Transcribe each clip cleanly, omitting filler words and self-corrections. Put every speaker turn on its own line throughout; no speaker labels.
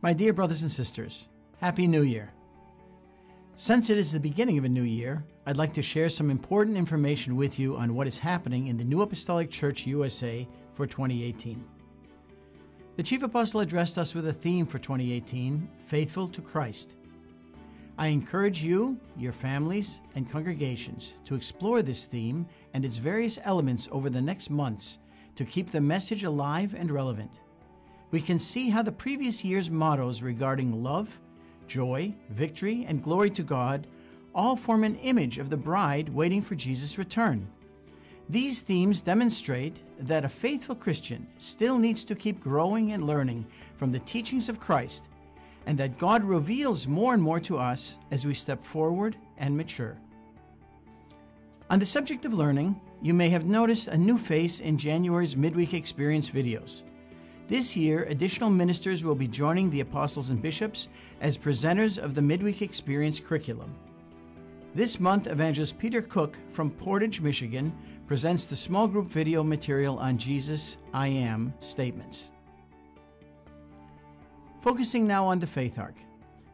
My dear brothers and sisters, Happy New Year. Since it is the beginning of a new year, I'd like to share some important information with you on what is happening in the New Apostolic Church USA for 2018. The Chief Apostle addressed us with a theme for 2018, Faithful to Christ. I encourage you, your families, and congregations to explore this theme and its various elements over the next months to keep the message alive and relevant. We can see how the previous year's mottos regarding love, joy, victory, and glory to God all form an image of the bride waiting for Jesus' return. These themes demonstrate that a faithful Christian still needs to keep growing and learning from the teachings of Christ, and that God reveals more and more to us as we step forward and mature. On the subject of learning, you may have noticed a new face in January's midweek experience videos. This year, additional ministers will be joining the apostles and bishops as presenters of the midweek experience curriculum. This month, Evangelist Peter Cook from Portage, Michigan, presents the small group video material on Jesus, I Am statements. Focusing now on the Faith Arc.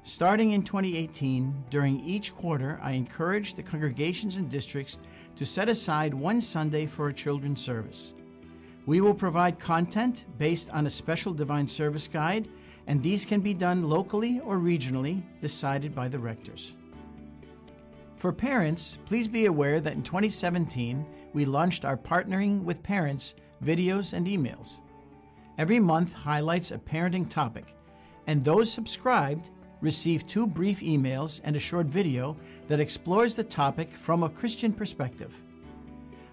Starting in 2018, during each quarter, I encourage the congregations and districts to set aside one Sunday for a children's service. We will provide content based on a special divine service guide, and these can be done locally or regionally, decided by the rectors. For parents, please be aware that in 2017, we launched our Partnering with Parents videos and emails. Every month highlights a parenting topic, and those subscribed receive 2 brief emails and a short video that explores the topic from a Christian perspective.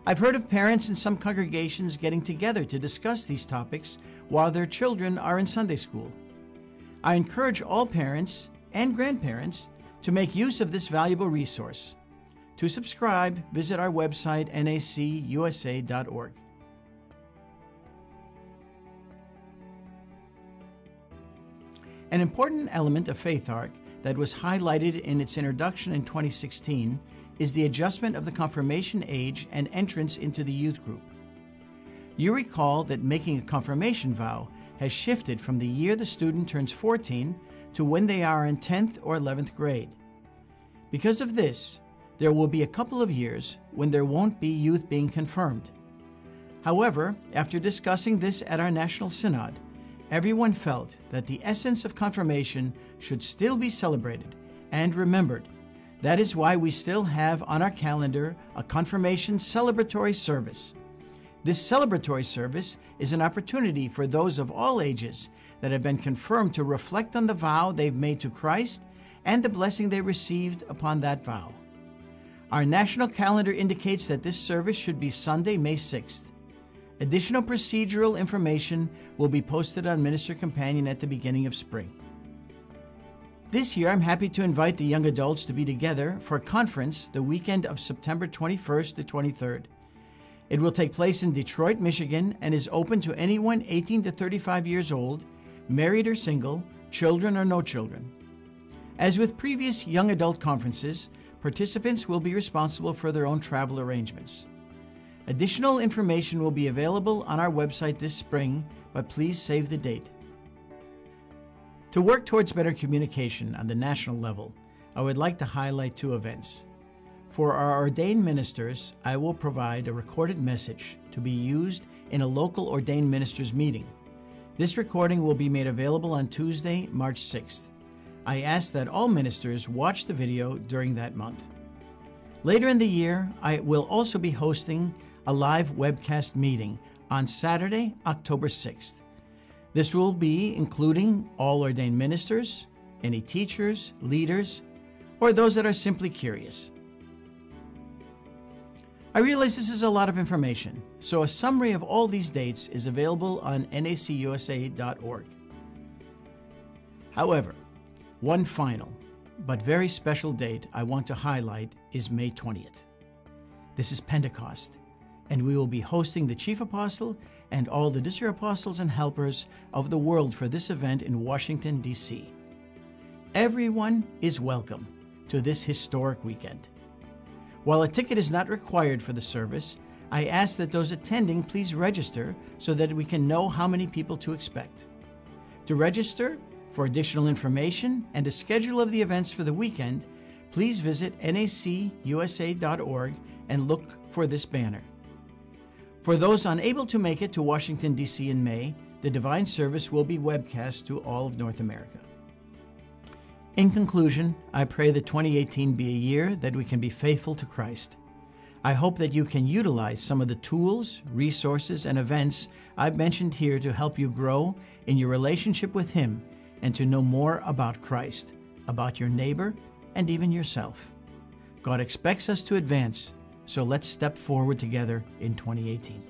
I've heard of parents in some congregations getting together to discuss these topics while their children are in Sunday school. I encourage all parents and grandparents to make use of this valuable resource. To subscribe, visit our website, nacusa.org. An important element of Faith Arc that was highlighted in its introduction in 2016 is the adjustment of the confirmation age and entrance into the youth group. You recall that making a confirmation vow has shifted from the year the student turns 14 to when they are in 10th or 11th grade. Because of this, there will be a couple of years when there won't be youth being confirmed. However, after discussing this at our National Synod, everyone felt that the essence of confirmation should still be celebrated and remembered. That is why we still have on our calendar a confirmation celebratory service. This celebratory service is an opportunity for those of all ages that have been confirmed to reflect on the vow they've made to Christ and the blessing they received upon that vow. Our national calendar indicates that this service should be Sunday, May 6th. Additional procedural information will be posted on Minister Companion at the beginning of spring. This year, I'm happy to invite the young adults to be together for a conference the weekend of September 21st to 23rd. It will take place in Detroit, Michigan, and is open to anyone 18 to 35 years old, married or single, children or no children. As with previous young adult conferences, participants will be responsible for their own travel arrangements. Additional information will be available on our website this spring, but please save the date. To work towards better communication on the national level, I would like to highlight 2 events. For our ordained ministers, I will provide a recorded message to be used in a local ordained ministers meeting. This recording will be made available on Tuesday, March 6th. I ask that all ministers watch the video during that month. Later in the year, I will also be hosting a live webcast meeting on Saturday, October 6th. This will be including all ordained ministers, any teachers, leaders, or those that are simply curious. I realize this is a lot of information, so a summary of all these dates is available on nacusa.org. However, one final, but very special date I want to highlight is May 20th. This is Pentecost, and we will be hosting the Chief Apostle and all the district apostles and helpers of the world for this event in Washington, D.C. Everyone is welcome to this historic weekend. While a ticket is not required for the service, I ask that those attending please register so that we can know how many people to expect. To register, For additional information and a schedule of the events for the weekend, please visit nacusa.org and look for this banner. For those unable to make it to Washington, D.C. in May, the Divine Service will be webcast to all of North America. In conclusion, I pray that 2018 be a year that we can be faithful to Christ. I hope that you can utilize some of the tools, resources, and events I've mentioned here to help you grow in your relationship with Him and to know more about Christ, about your neighbor, and even yourself. God expects us to advance, so let's step forward together in 2018.